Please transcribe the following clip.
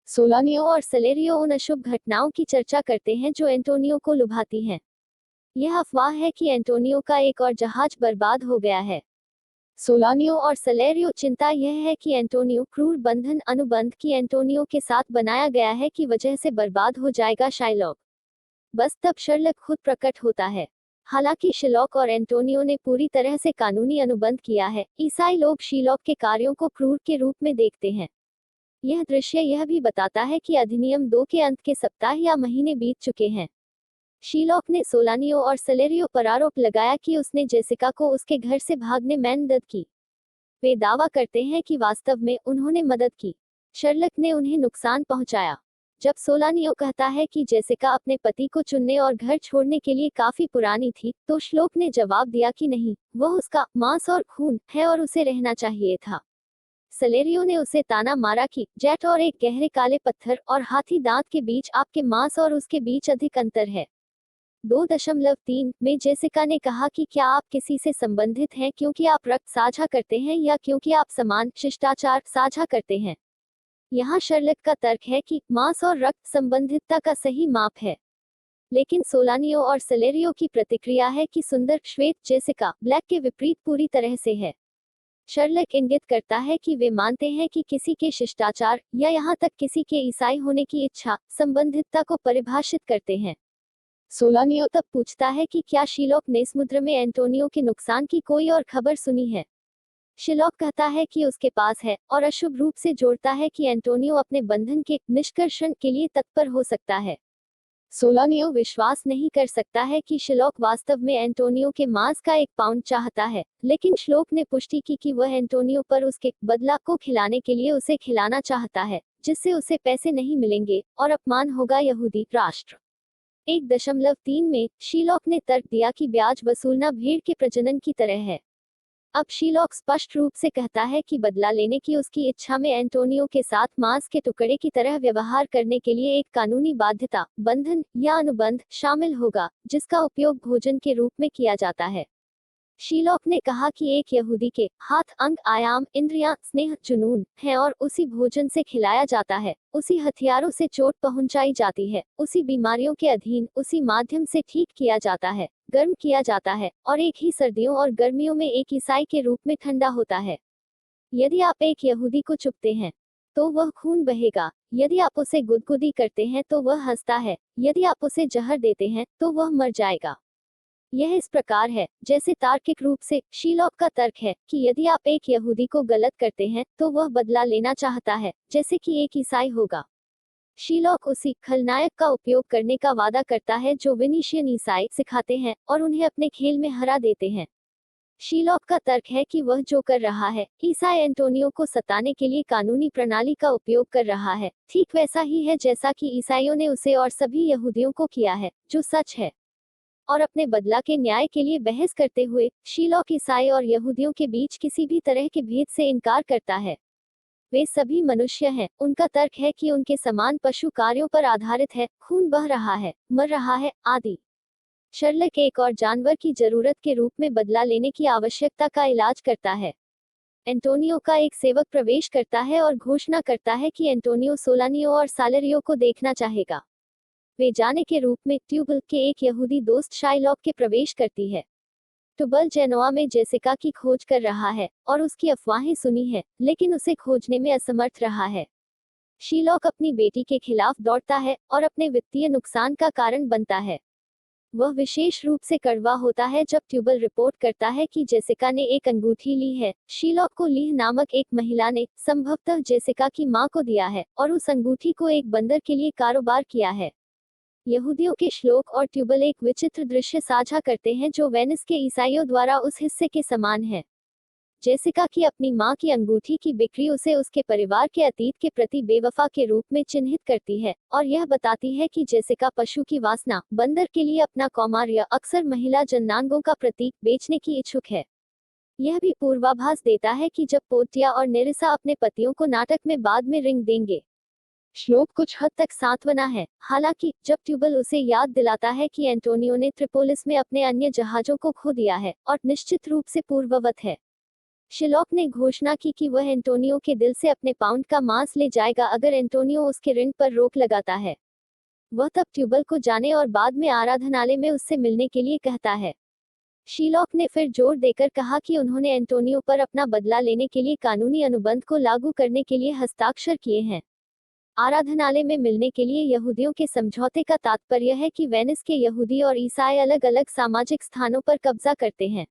सोलानियो और सलेरियो उन अशुभ घटनाओं की चर्चा करते हैं जो एंटोनियो को लुभाती हैं। यह अफवाह है कि एंटोनियो का एक और जहाज बर्बाद हो गया है। सोलानियो और सलेरियो चिंता यह है कि एंटोनियो क्रूर बंधन अनुबंध की एंटोनियो के साथ बनाया गया है की वजह से बर्बाद हो जाएगा शाइलॉक। बस तब शर्लक खुद प्रकट होता है। हालांकि शिलॉक और एंटोनियो ने पूरी तरह से कानूनी अनुबंध किया है, ईसाई लोग शीलॉक के कार्यों को क्रूर के रूप में देखते हैं। यह दृश्य यह भी बताता है कि अधिनियम 2 के अंत के सप्ताह या महीने बीत चुके हैं। शीलॉक ने सोलानियो और सलेरियो पर आरोप लगाया कि उसने जेसिका को उसके घर से भागने में मदद की। वे दावा करते हैं कि वास्तव में उन्होंने मदद की। शर्लक ने उन्हें नुकसान पहुंचाया। जब सोलानियो कहता है कि जेसिका अपने पति को चुनने और घर छोड़ने के लिए काफी पुरानी थी, तो श्लोक ने जवाब दिया कि नहीं, वह उसका मांस और खून है और उसे रहना चाहिए था। सलेरियो ने उसे ताना मारा कि जेट और एक गहरे काले पत्थर और हाथी दांत के बीच आपके मांस और उसके बीच अधिक अंतर है। 2.3 में जेसिका ने कहा कि क्या आप किसी से संबंधित हैं क्योंकि आप रक्त साझा करते हैं या क्योंकि आप समान शिष्टाचार साझा करते हैं। यहाँ शर्लक का तर्क है कि मांस और रक्त संबंधितता का सही माप है। लेकिन सोलानियो और सलेरियो की प्रतिक्रिया है कि सुंदर श्वेत जेसिका ब्लैक के विपरीत पूरी तरह से है। शर्लक इंगित करता है कि वे मानते हैं कि किसी के शिष्टाचार या यहाँ तक किसी के ईसाई होने की इच्छा संबंधितता को परिभाषित करते हैं। सोलानियो तब पूछता है कि क्या शीलॉक ने समुद्र में एंटोनियो के नुकसान की कोई और खबर सुनी है। शिलॉक कहता है कि उसके पास है और अशुभ रूप से जोड़ता है कि एंटोनियो अपने बंधन के निष्कर्षण के लिए तत्पर हो सकता है। सोलानियो विश्वास नहीं कर सकता है कि शिलॉक वास्तव में एंटोनियो के मांस का 1 पाउंड चाहता है, लेकिन श्लोक ने पुष्टि की कि वह एंटोनियो पर उसके बदला को खिलाने के लिए उसे खिलाना चाहता है, जिससे उसे पैसे नहीं मिलेंगे और अपमान होगा यहूदी राष्ट्र। 1.3 में शीलॉक ने तर्क दिया कि ब्याज वसूलना भीड़ के प्रजनन की तरह है। अब शीलॉक स्पष्ट रूप से कहता है कि बदला लेने की उसकी इच्छा में एंटोनियो के साथ मांस के टुकड़े की तरह व्यवहार करने के लिए एक कानूनी बाध्यता, बंधन या अनुबंध शामिल होगा, जिसका उपयोग भोजन के रूप में किया जाता है। शीलॉक ने कहा कि एक यहूदी के हाथ, अंग, आयाम, इंद्रियां, स्नेह, जुनून है और उसी भोजन से खिलाया जाता है, उसी हथियारों से चोट पहुंचाई जाती है, उसी बीमारियों के अधीन, उसी माध्यम से ठीक किया जाता है, गर्म किया जाता है, और एक ही सर्दियों और गर्मियों में एक ईसाई के रूप में ठंडा होता है। यदि आप एक यहूदी को चुपते हैं, तो वह खून बहेगा। यदि आप उसे गुदगुदी करते हैं तो वह हंसता है। यदि आप उसे जहर देते हैं तो वह मर जाएगा। यह इस प्रकार है जैसे तार्किक रूप से शीलॉक का तर्क है कि यदि आप एक यहूदी को गलत करते हैं तो वह बदला लेना चाहता है, जैसे कि एक ईसाई होगा। शीलॉक उसी खलनायक का उपयोग करने का वादा करता है जो विनीशियन ईसाई सिखाते हैं और उन्हें अपने खेल में हरा देते हैं। शीलॉक का तर्क है कि वह जो कर रहा है, ईसाई एंटोनियो को सताने के लिए कानूनी प्रणाली का उपयोग कर रहा है, ठीक वैसा ही है जैसा कि ईसाइयों ने उसे और सभी यहूदियों को किया है, जो सच है। और अपने बदला के न्याय के लिए बहस करते हुए शीलॉक ईसाई और यहूदियों के बीच किसी भी तरह के भेद से इनकार करता है। वे सभी मनुष्य हैं। उनका तर्क है कि उनके समान पशु कार्यों पर आधारित है, खून बह रहा है, मर रहा है, आदि। शर्लक एक और जानवर की जरूरत के रूप में बदला लेने की आवश्यकता का इलाज करता है। एंटोनियो का एक सेवक प्रवेश करता है और घोषणा करता है कि एंटोनियो सोलानियो और सालेरियो को देखना चाहेगा। वे जाने के रूप में ट्यूबल के एक यहूदी दोस्त शाइलॉक के प्रवेश करती है। ट्यूबल जेनोआ में जेसिका की खोज कर रहा है और उसकी अफवाहें सुनी है, लेकिन उसे खोजने में असमर्थ रहा है। शीलॉक अपनी बेटी के खिलाफ दौड़ता है और अपने वित्तीय नुकसान का कारण बनता है। वह विशेष रूप से कड़वा होता है जब ट्यूबल रिपोर्ट करता है कि जेसिका ने एक अंगूठी ली है। शीलॉक को लीह नामक एक महिला ने संभवतः जेसिका की मां को दिया है और उस अंगूठी को एक बंदर के लिए कारोबार किया है। यहूदियों के श्लोक और ट्यूबल एक विचित्र दृश्य साझा करते हैं जो वेनिस के ईसाइयों द्वारा उस हिस्से के समान है। जेसिका की अपनी मां की अंगूठी की बिक्री उसे उसके परिवार के अतीत के प्रति बेवफा के रूप में चिन्हित करती है और यह बताती है कि जेसिका पशु की वासना, बंदर के लिए अपना कौमार या अक्सर महिला जननांगों का प्रतीक बेचने की इच्छुक है। यह भी पूर्वाभास देता है कि जब पोर्टिया और नेरिसा अपने पतियों को नाटक में बाद में रिंग देंगे। श्लोक कुछ हद तक सांत्वना है, हालांकि जब ट्यूबल उसे याद दिलाता है कि एंटोनियो ने त्रिपोलिस में अपने अन्य जहाजों को खो दिया है और निश्चित रूप से पूर्ववत है। शिलॉक ने घोषणा की कि वह एंटोनियो के दिल से अपने पाउंड का मांस ले जाएगा अगर एंटोनियो उसके ऋण पर रोक लगाता है। वह तब ट्यूबल को जाने और बाद में आराधनालय में उससे मिलने के लिए कहता है। शीलॉक ने फिर जोर देकर कहा कि उन्होंने एंटोनियो पर अपना बदला लेने के लिए कानूनी अनुबंध को लागू करने के लिए हस्ताक्षर किए हैं। आराधनालय में मिलने के लिए यहूदियों के समझौते का तात्पर्य है कि वेनिस के यहूदी और ईसाई अलग अलग सामाजिक स्थानों पर कब्जा करते हैं।